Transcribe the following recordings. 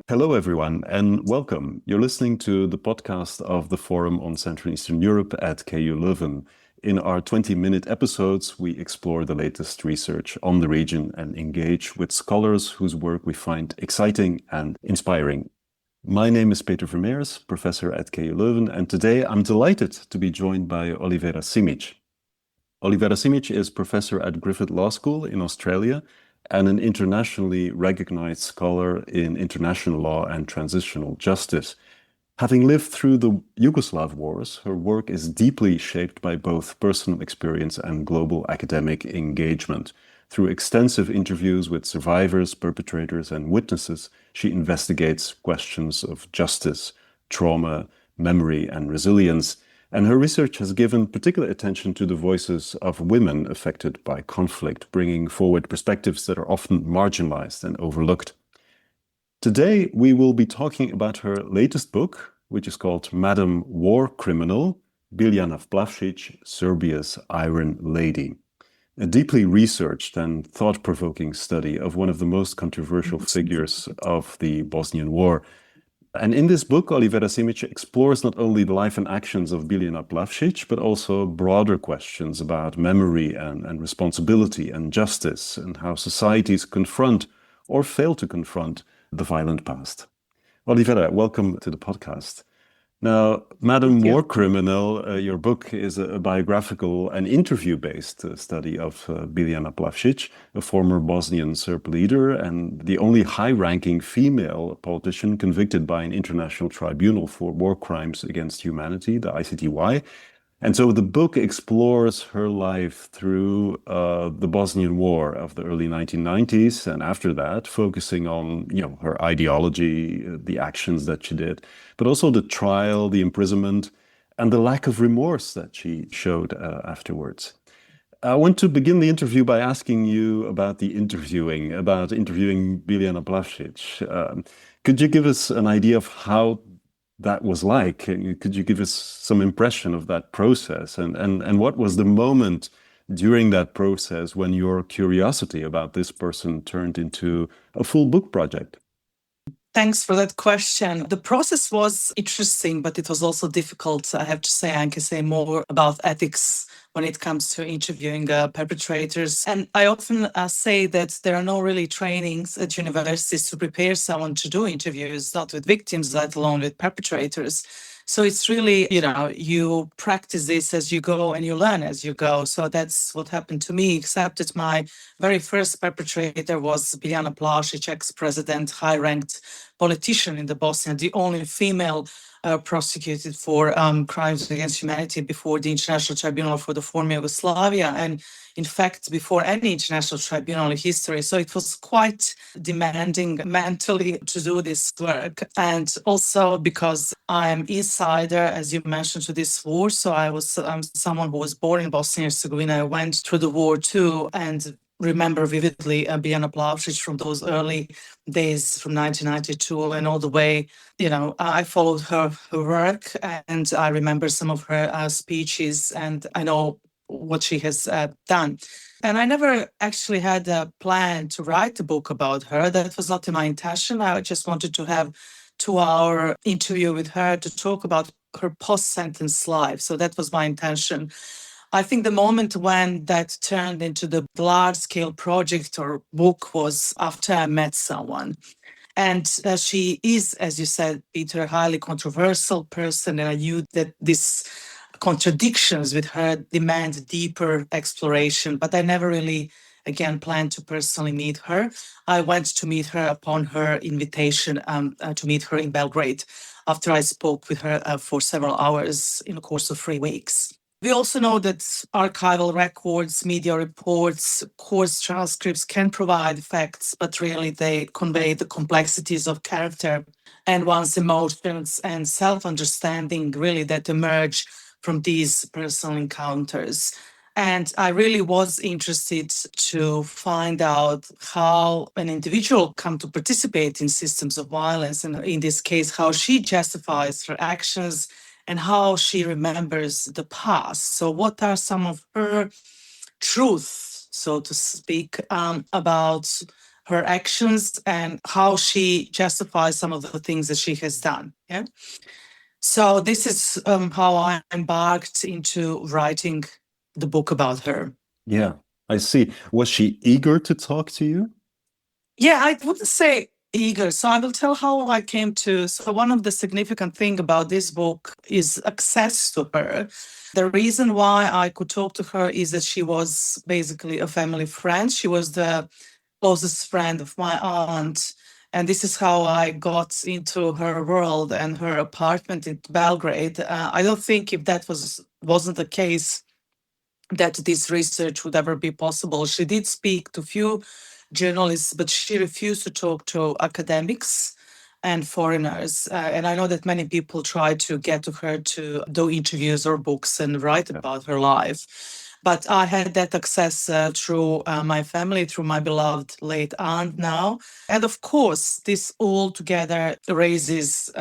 Hello, everyone, and welcome. You're listening to the podcast of the Forum on Central and Eastern Europe at KU Leuven. In our 20-minute episodes, we explore the latest research on the region and engage with scholars whose work we find exciting and inspiring. My name is Peter Vermeersch, professor at KU Leuven, and today I'm delighted to be joined by Olivera Simić. Olivera Simić is professor at Griffith Law School in Australia and an internationally recognized scholar in international law and transitional justice. Having lived through the Yugoslav wars, her work is deeply shaped by both personal experience and global academic engagement. Through extensive interviews with survivors, perpetrators, and witnesses, she investigates questions of justice, trauma, memory, and resilience. And her research has given particular attention to the voices of women affected by conflict, bringing forward perspectives that are often marginalized and overlooked. Today, we will be talking about her latest book, which is called Madam War Criminal, Biljana Plavšić, Serbia's Iron Lady. A deeply researched and thought-provoking study of one of the most controversial figures of the Bosnian War. And in this book, Olivera Simić explores not only the life and actions of Biljana Plavšić, but also broader questions about memory and responsibility and justice, and how societies confront or fail to confront the violent past. Olivera, welcome to the podcast. Now, Madam War Criminal, your book is a biographical and interview-based study of Biljana Plavšić, a former Bosnian Serb leader and the only high-ranking female politician convicted by an international tribunal for war crimes against humanity, the ICTY. And so the book explores her life through the Bosnian War of the early 1990s, and after that, focusing on her ideology, the actions that she did, but also the trial, the imprisonment, and the lack of remorse that she showed afterwards. I want to begin the interview by asking you about interviewing Biljana Plavšić. Could you give us an idea of how that was like? Could you give us some impression of that process? And what was the moment during that process when your curiosity about this person turned into a full book project? Thanks for that question. The process was interesting, but it was also difficult. I have to say, I can say more about ethics when it comes to interviewing perpetrators. And I often say that there are no really trainings at universities to prepare someone to do interviews, not with victims, let alone with perpetrators. So it's really, you practice this as you go and you learn as you go. So that's what happened to me, except that my very first perpetrator was Biljana Plavšić, ex-president, high-ranked politician in the Bosnia, the only female prosecuted for crimes against humanity before the International Tribunal for the former Yugoslavia, and in fact, before any international tribunal in history. So it was quite demanding mentally to do this work. And also because I'm insider, as you mentioned, to this war. So I'm someone who was born in Bosnia and Herzegovina. I went through the war too, and remember vividly Biljana Plavšić from those early days from 1992 and all the way. I followed her work, and I remember some of her speeches, and I know what she has done. And I never actually had a plan to write a book about her. That was not my intention. I just wanted to have 2-hour interview with her to talk about her post-sentence life. So that was my intention. I think the moment when that turned into the large-scale project or book was after I met someone. And she is, as you said, Peter, a highly controversial person, and I knew that these contradictions with her demand deeper exploration, but I never really, again, planned to personally meet her. I went to meet her upon her invitation to meet her in Belgrade after I spoke with her for several hours in the course of 3 weeks. We also know that archival records, media reports, course transcripts can provide facts, but really they convey the complexities of character and one's emotions and self-understanding really that emerge from these personal encounters. And I really was interested to find out how an individual come to participate in systems of violence, and in this case, how she justifies her actions and how she remembers the past. So what are some of her truths, so to speak, about her actions and how she justifies some of the things that she has done. Yeah. So this is how I embarked into writing the book about her. Yeah, I see. Was she eager to talk to you? Yeah, I wouldn't say eager. So I will tell how I came to. So one of the significant thing about this book is access to her. The reason why I could talk to her is that she was basically a family friend. She was the closest friend of my aunt. And this is how I got into her world and her apartment in Belgrade. I don't think if that wasn't the case, that this research would ever be possible. She did speak to few journalists, but she refused to talk to academics and foreigners. And I know that many people try to get to her to do interviews or books and write about her life. But I had that access through my family, through my beloved late aunt now. And of course, this all together raises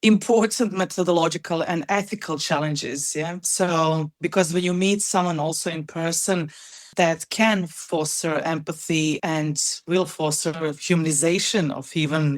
important methodological and ethical challenges. Yeah. So, because when you meet someone also in person that can foster empathy and will foster humanization of even,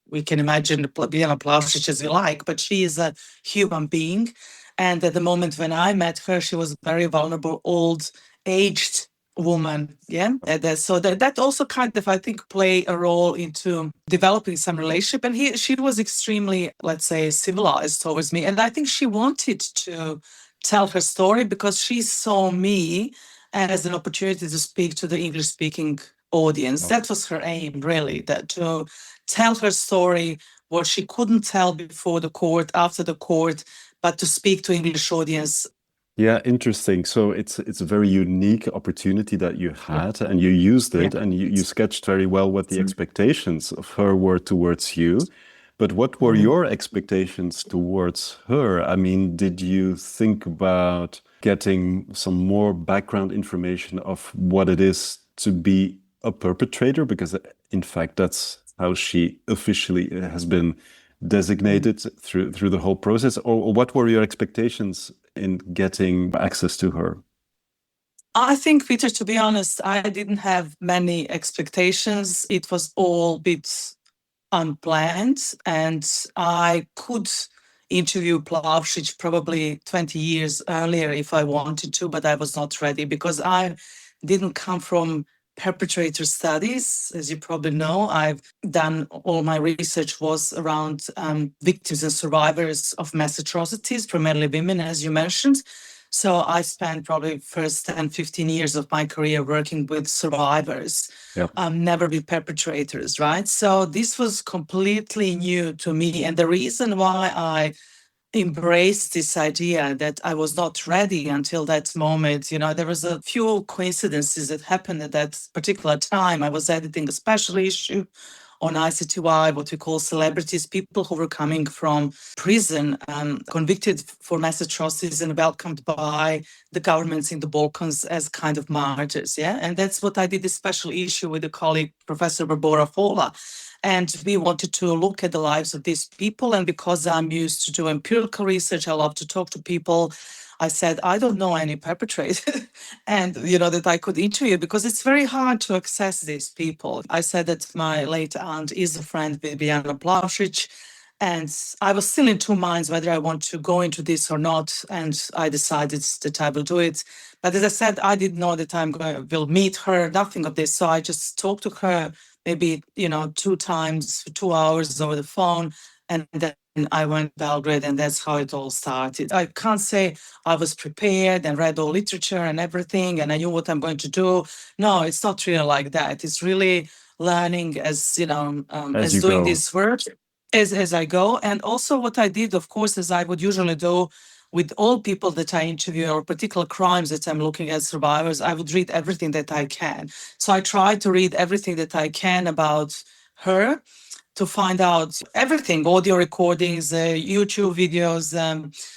we can imagine Biljana Plavšić as you like, but she is a human being. And at the moment when I met her, she was very vulnerable, old, aged woman. Yeah. And so that also kind of, I think, play a role into developing some relationship. And she was extremely, let's say, civilized towards me. And I think she wanted to tell her story because she saw me as an opportunity to speak to the English speaking audience. Oh. That was her aim, really, that to tell her story, what she couldn't tell before the court, after the court, but to speak to English audience. Yeah, interesting. So it's a very unique opportunity that you had, and you used it, and you sketched very well what the expectations of her were towards you. But what were your expectations towards her? I mean, did you think about getting some more background information of what it is to be a perpetrator? Because in fact, that's how she officially has been designated through the whole process. Or what were your expectations in getting access to her? I think, Peter, to be honest, I didn't have many expectations. It was all a bit unplanned, and I could interview Plavšić probably 20 years earlier if I wanted to, but I was not ready because I didn't come from perpetrator studies. As you probably know, I've done all my research was around victims and survivors of mass atrocities, primarily women, as you mentioned. So I spent probably first 10, 15 years of my career working with survivors, never with perpetrators, right? So this was completely new to me. And the reason why I embraced this idea that I was not ready until that moment, there was a few coincidences that happened at that particular time. I was editing a special issue on ICTY, what we call celebrities, people who were coming from prison, convicted for mass atrocities and welcomed by the governments in the Balkans as kind of martyrs. Yeah. And that's what I did, this special issue with a colleague, Professor Barbora Fola. And we wanted to look at the lives of these people. And because I'm used to do empirical research, I love to talk to people. I said, I don't know any perpetrator and, that I could interview because it's very hard to access these people. I said that my late aunt is a friend with Biljana Plavšić, and I was still in two minds whether I want to go into this or not. And I decided that I will do it. But as I said, I didn't know that will meet her, nothing of this. So I just talked to her maybe, 2 times for 2 hours over the phone. And then I went to Belgrade, and that's how it all started. I can't say I was prepared and read all literature and everything, and I knew what I'm going to do. No, it's not really like that. It's really learning as doing this work as I go. And also what I did, of course, as I would usually do with all people that I interview or particular crimes that I'm looking at survivors, I would read everything that I can. So I try to read everything that I can about her, to find out everything, audio recordings, YouTube videos,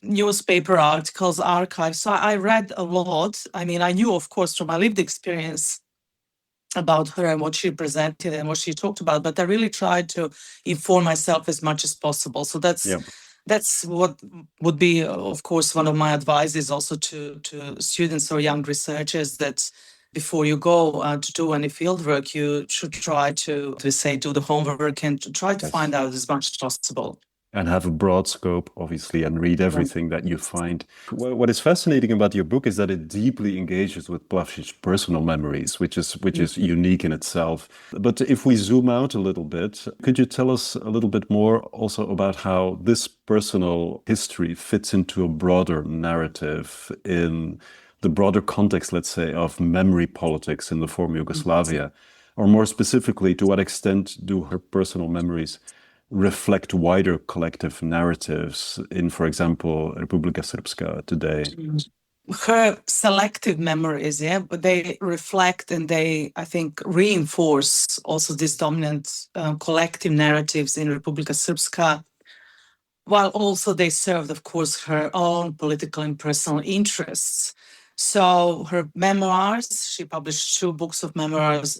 newspaper articles, archives. So I read a lot. I mean, I knew, of course, from my lived experience about her and what she presented and what she talked about, but I really tried to inform myself as much as possible. So that's what would be, of course, one of my advices also to students or young researchers, that before you go to do any field work, you should try to say, do the homework and to try to find out as much as possible. And have a broad scope, obviously, and read everything that you find. What is fascinating about your book is that it deeply engages with Plavšic's personal memories, which is unique in itself. But if we zoom out a little bit, could you tell us a little bit more also about how this personal history fits into a broader narrative in the broader context, let's say, of memory politics in the former Yugoslavia? Or more specifically, to what extent do her personal memories reflect wider collective narratives in, for example, Republika Srpska today? Her selective memories, but they reflect and they, I think, reinforce also these dominant collective narratives in Republika Srpska, while also they served, of course, her own political and personal interests. So her memoirs, she published 2 books of memoirs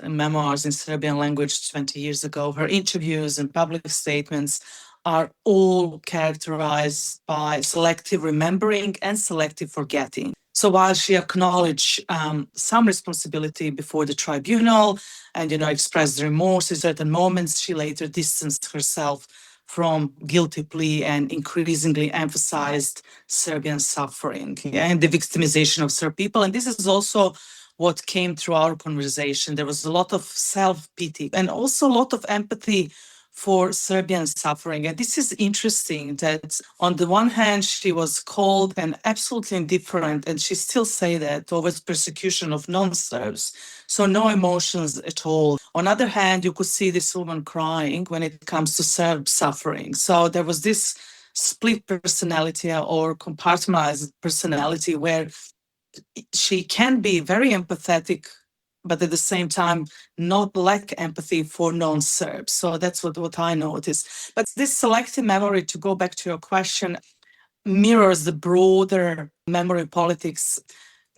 in Serbian language 20 years ago. Her interviews and public statements are all characterized by selective remembering and selective forgetting. So while she acknowledged some responsibility before the tribunal and, expressed remorse in certain moments, she later distanced herself from guilty plea and increasingly emphasized Serbian suffering and the victimization of Serb people. And this is also what came through our conversation. There was a lot of self-pity and also a lot of empathy for Serbian suffering. And this is interesting that on the one hand, she was cold and absolutely indifferent, and she still say that, towards persecution of non-Serbs. So no emotions at all. On the other hand, you could see this woman crying when it comes to Serb suffering. So there was this split personality or compartmentalized personality where she can be very empathetic, but at the same time not lack empathy for non-Serbs. So that's what I noticed. But this selective memory, to go back to your question, mirrors the broader memory politics,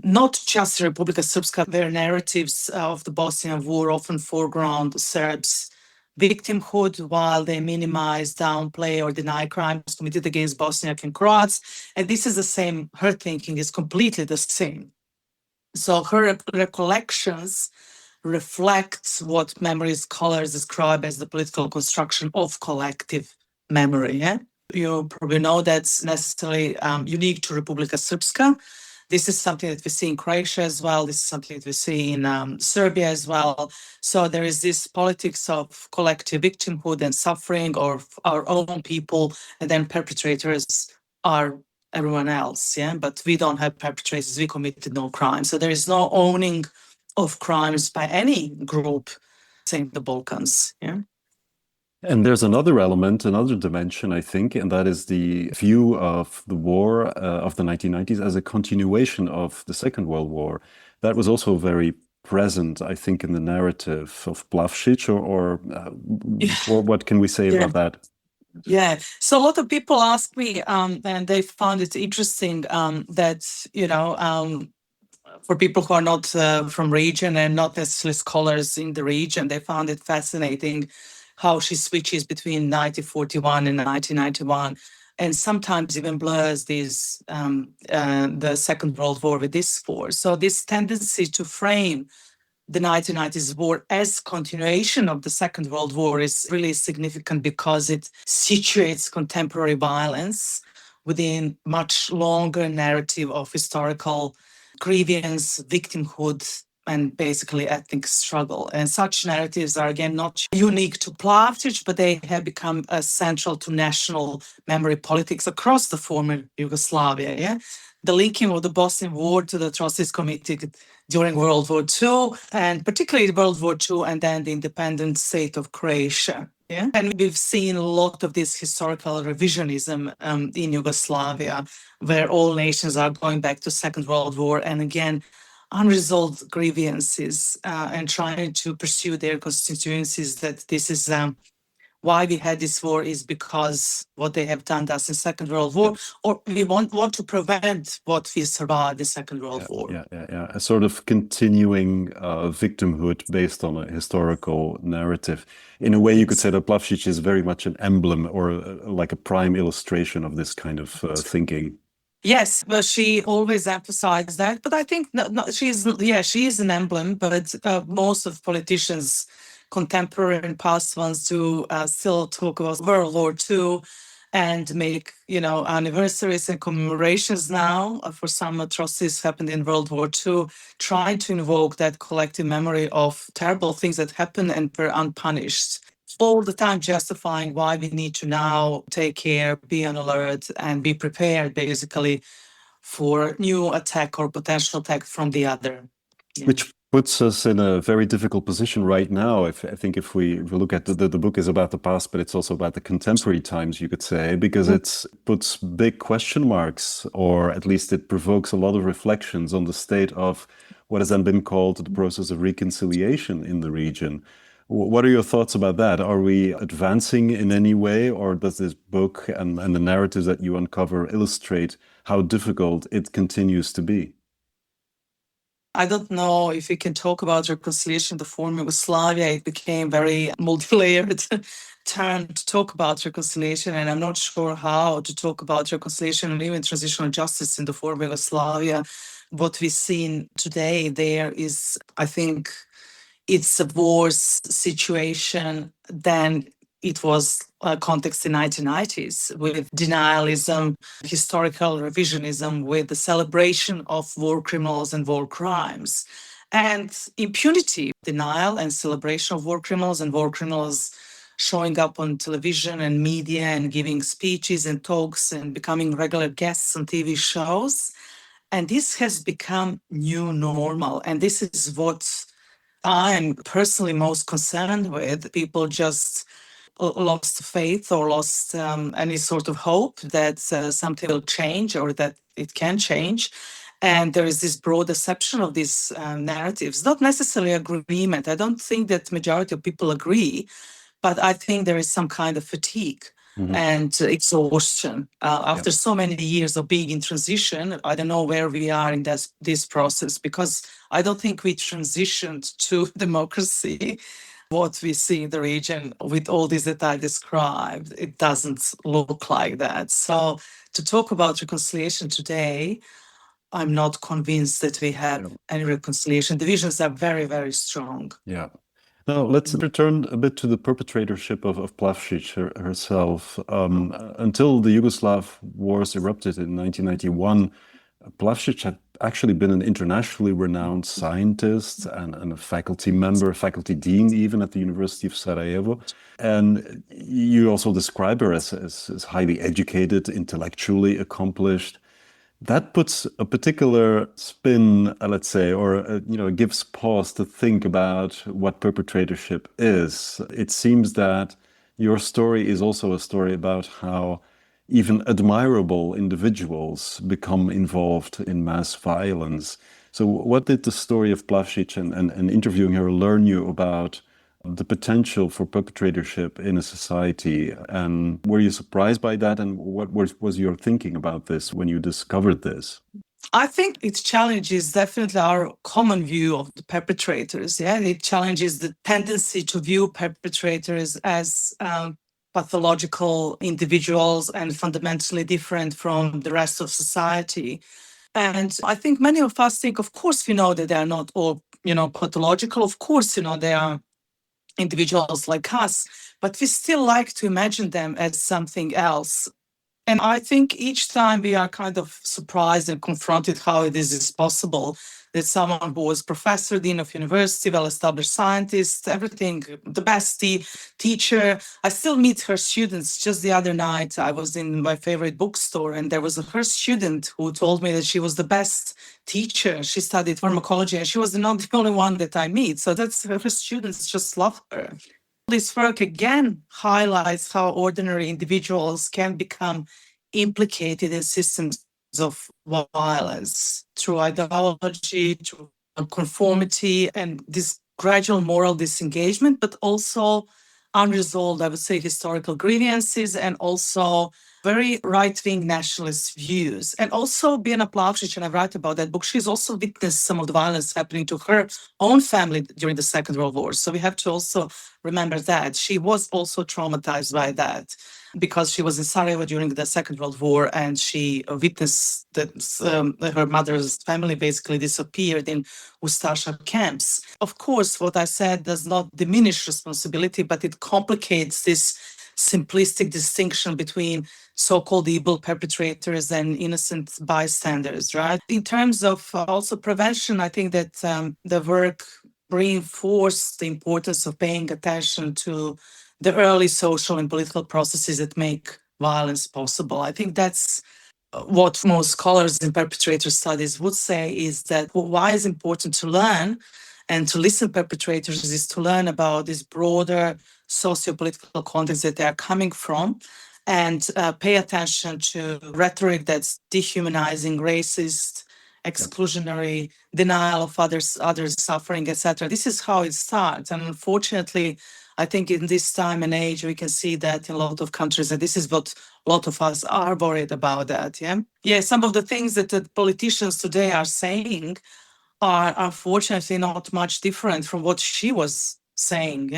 not just Republika Srpska, where narratives of the Bosnian War often foreground Serbs' victimhood while they minimize, downplay, or deny crimes committed against Bosniak and Croats. And this is the same, her thinking is completely the same. So her recollections reflect what memory scholars describe as the political construction of collective memory. You probably know that's necessarily unique to Republika Srpska. This is something that we see in Croatia as well. This is something that we see in Serbia as well. So there is this politics of collective victimhood and suffering of our own people, and then perpetrators are everyone else, but we don't have perpetrators, we committed no crime. So there is no owning of crimes by any group in the Balkans. And there's another element, another dimension, I think, and that is the view of the war of the 1990s as a continuation of the Second World War. That was also very present, I think, in the narrative of Plavšić, or what can we say about that? Yeah, so a lot of people ask me, and they found it interesting that, for people who are not from region and not necessarily scholars in the region, they found it fascinating how she switches between 1941 and 1991, and sometimes even blurs these the Second World War with this war. So this tendency to frame the 1990s war as continuation of the Second World War is really significant because it situates contemporary violence within much longer narrative of historical grievance, victimhood, and basically ethnic struggle. And such narratives are, again, not unique to Plavšić, but they have become central to national memory politics across the former Yugoslavia. The linking of the Bosnian War to the atrocities committed during World War II, and particularly World War II, and then the independent state of Croatia. And we've seen a lot of this historical revisionism in Yugoslavia, where all nations are going back to Second World War, and again, unresolved grievances and trying to pursue their constituencies, that this is why we had this war is because what they have done to us in Second World War, or we want to prevent what we survived the Second World War. A sort of continuing victimhood based on a historical narrative. In a way, you could say that Plavšić is very much an emblem or like a prime illustration of this kind of thinking. Yes, but she always emphasized that. But I think she is an emblem. But most of politicians, contemporary and past ones, do still talk about World War II and make anniversaries and commemorations now for some atrocities happened in World War II, trying to invoke that collective memory of terrible things that happened and were unpunished, all the time justifying why we need to now take care, be on alert, and be prepared, basically, for new attack or potential attack from the other. Yeah. Which puts us in a very difficult position right now. I think if we look at the book is about the past, but it's also about the contemporary times, you could say, because it puts big question marks, or at least it provokes a lot of reflections on the state of what has then been called the process of reconciliation in the region. What are your thoughts about that? Are we advancing in any way, or does this book and the narratives that you uncover illustrate how difficult it continues to be? I don't know if we can talk about reconciliation in the former Yugoslavia. It became very multi-layered term to talk about reconciliation, and I'm not sure how to talk about reconciliation and even transitional justice in the former Yugoslavia. What we've seen today there is, I think, it's a worse situation than it was a context in 1990s, with denialism, historical revisionism, with the celebration of war criminals and war crimes, and impunity, denial and celebration of war criminals showing up on television and media and giving speeches and talks and becoming regular guests on TV shows. And this has become new normal. And this is what I'm personally most concerned with. People just lost faith or lost any sort of hope that something will change or that it can change. And there is this broad acceptance of these narratives, not necessarily agreement. I don't think that majority of people agree, but I think there is some kind of fatigue and exhaustion after so many years of being in transition. I don't know where we are in this process, because I don't think we transitioned to democracy. What we see in the region with all this that I described, it doesn't look like that. So to talk about reconciliation today, I'm not convinced that we have any reconciliation. Divisions are very, very strong. Yeah. Now, let's return a bit to the perpetratorship of Plavšić herself. Until the Yugoslav wars erupted in 1991, Plavšić had actually been an internationally renowned scientist and a faculty member, faculty dean even at the University of Sarajevo. And you also describe her as highly educated, intellectually accomplished. That puts a particular spin, let's say, or gives pause to think about what perpetratorship is. It seems that your story is also a story about how even admirable individuals become involved in mass violence. So what did the story of Plavšić and interviewing her learn you about the potential for perpetratorship in a society? And were you surprised by that? And what was your thinking about this when you discovered this? I think its challenge is definitely our common view of the perpetrators. Yeah, it challenges the tendency to view perpetrators as pathological individuals and fundamentally different from the rest of society. And I think many of us think, of course, we know that they are not all, pathological. Of course, they are individuals like us, but we still like to imagine them as something else. And I think each time we are kind of surprised and confronted how this is possible, that someone who was professor, dean of university, well-established scientist, everything, the best teacher. I still meet her students. Just the other night, I was in my favorite bookstore, and there was her student who told me that she was the best teacher. She studied pharmacology, and she was not the only one that I meet. So that's her students just love her. This work again highlights how ordinary individuals can become implicated in systems of violence through ideology, through conformity, and this gradual moral disengagement, but also unresolved, I would say, historical grievances, and also very right-wing nationalist views. And also Biljana Plavšić, and I write about that book, she's also witnessed some of the violence happening to her own family during the Second World War. So we have to also remember that. She was also traumatized by that because she was in Sarajevo during the Second World War, and she witnessed that her mother's family basically disappeared in Ustasha camps. Of course, what I said does not diminish responsibility, but it complicates this simplistic distinction between so-called evil perpetrators and innocent bystanders, right? In terms of also prevention, I think that the work reinforced the importance of paying attention to the early social and political processes that make violence possible. I think that's what most scholars in perpetrator studies would say, is that why it's important to learn and to listen to perpetrators is to learn about this broader socio-political context that they are coming from, and pay attention to rhetoric that's dehumanizing, racist, exclusionary, denial of others' suffering, etc. This is how it starts. And unfortunately, I think in this time and age, we can see that in a lot of countries, and this is what a lot of us are worried about that. Yeah, some of the things that the politicians today are saying are unfortunately not much different from what she was saying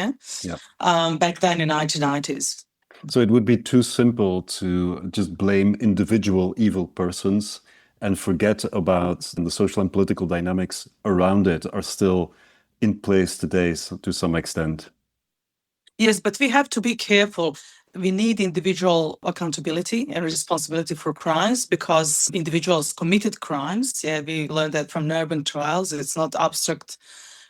back then in 1990s. So it would be too simple to just blame individual evil persons and forget about the social and political dynamics around it are still in place today to some extent. Yes, but we have to be careful. We need individual accountability and responsibility for crimes because individuals committed crimes. Yeah, we learned that from Nuremberg trials. It's not abstract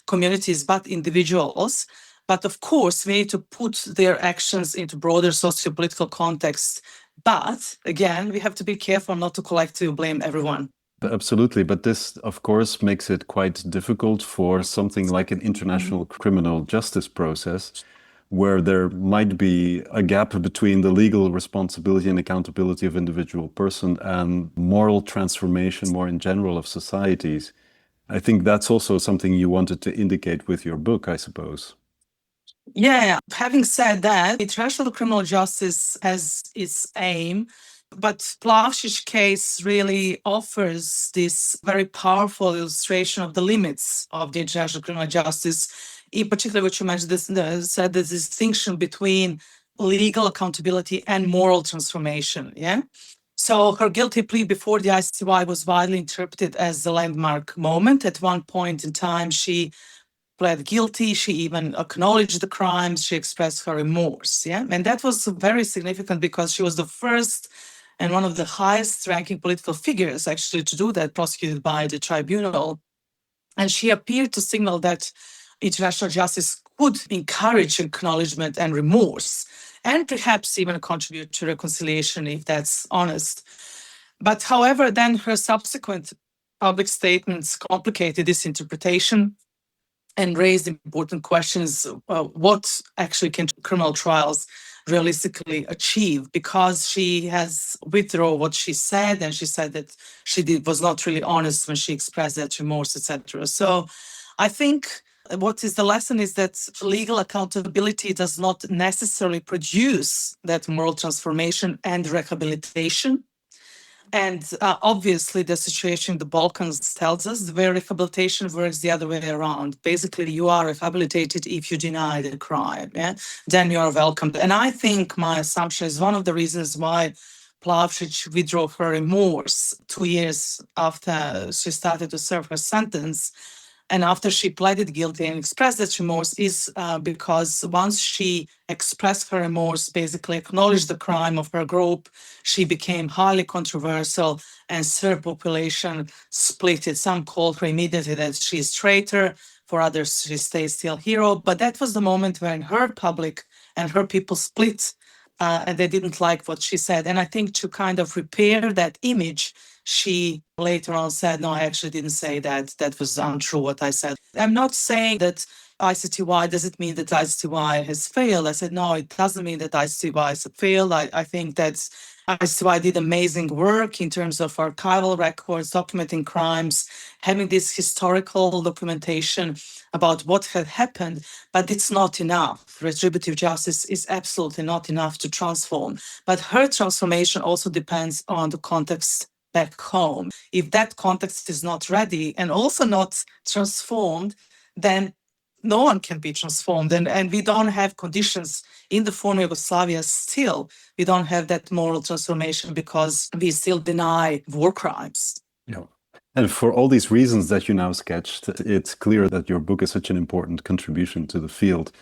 communities, but individuals. But of course, we need to put their actions into broader socio-political context. But again, we have to be careful not to collectively blame everyone. Absolutely. But this, of course, makes it quite difficult for something like an international criminal justice process, where there might be a gap between the legal responsibility and accountability of individual person and moral transformation more in general of societies. I think that's also something you wanted to indicate with your book, I suppose. Yeah, having said that, international criminal justice has its aim, but Plavšić's case really offers this very powerful illustration of the limits of the international criminal justice, in particular, what you mentioned, said the distinction between legal accountability and moral transformation. Yeah. So her guilty plea before the ICTY was widely interpreted as the landmark moment. At one point in time, she pled guilty. She even acknowledged the crimes. She expressed her remorse. Yeah. And that was very significant because she was the first and one of the highest ranking political figures actually to do that, prosecuted by the tribunal. And she appeared to signal that international justice could encourage acknowledgement and remorse, and perhaps even contribute to reconciliation, if that's honest. But however, then her subsequent public statements complicated this interpretation and raised important questions. What actually can criminal trials realistically achieve? Because she has withdrawn what she said, and she said that she was not really honest when she expressed that remorse, etc. So I think what is the lesson is that legal accountability does not necessarily produce that moral transformation and rehabilitation. And obviously, the situation in the Balkans tells us where rehabilitation works the other way around. Basically, you are rehabilitated if you deny the crime, then you are welcomed. And I think my assumption is one of the reasons why Plavšić withdrew her remorse 2 years after she started to serve her sentence, and after she pleaded guilty and expressed that remorse, is because once she expressed her remorse, basically acknowledged the crime of her group, she became highly controversial, and Serb population split it. Some called her immediately that she is traitor, for others she stays still hero. But that was the moment when her public and her people split, and they didn't like what she said. And I think to kind of repair that image, she later on said, no, I actually didn't say that. That was untrue what I said. I'm not saying that ICTY doesn't mean that ICTY has failed. I said, no, it doesn't mean that ICTY has failed. I think that I did amazing work in terms of archival records, documenting crimes, having this historical documentation about what had happened, but it's not enough. Retributive justice is absolutely not enough to transform. But her transformation also depends on the context back home. If that context is not ready and also not transformed, then no one can be transformed. And we don't have conditions in the former Yugoslavia still. We don't have that moral transformation because we still deny war crimes. Yeah. And for all these reasons that you now sketched, it's clear that your book is such an important contribution to the field,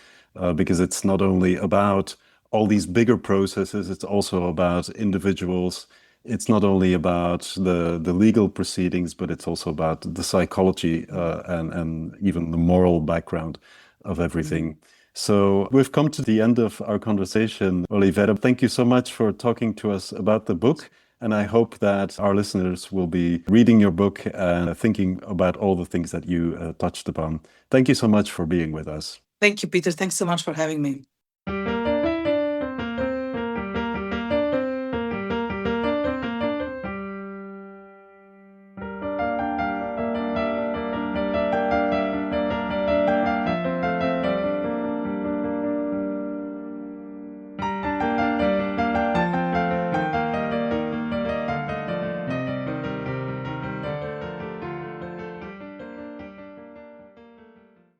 because it's not only about all these bigger processes, it's also about individuals. It's not only about the legal proceedings, but it's also about the psychology and even the moral background of everything. So we've come to the end of our conversation. Olivera, thank you so much for talking to us about the book. And I hope that our listeners will be reading your book and thinking about all the things that you touched upon. Thank you so much for being with us. Thank you, Peter. Thanks so much for having me.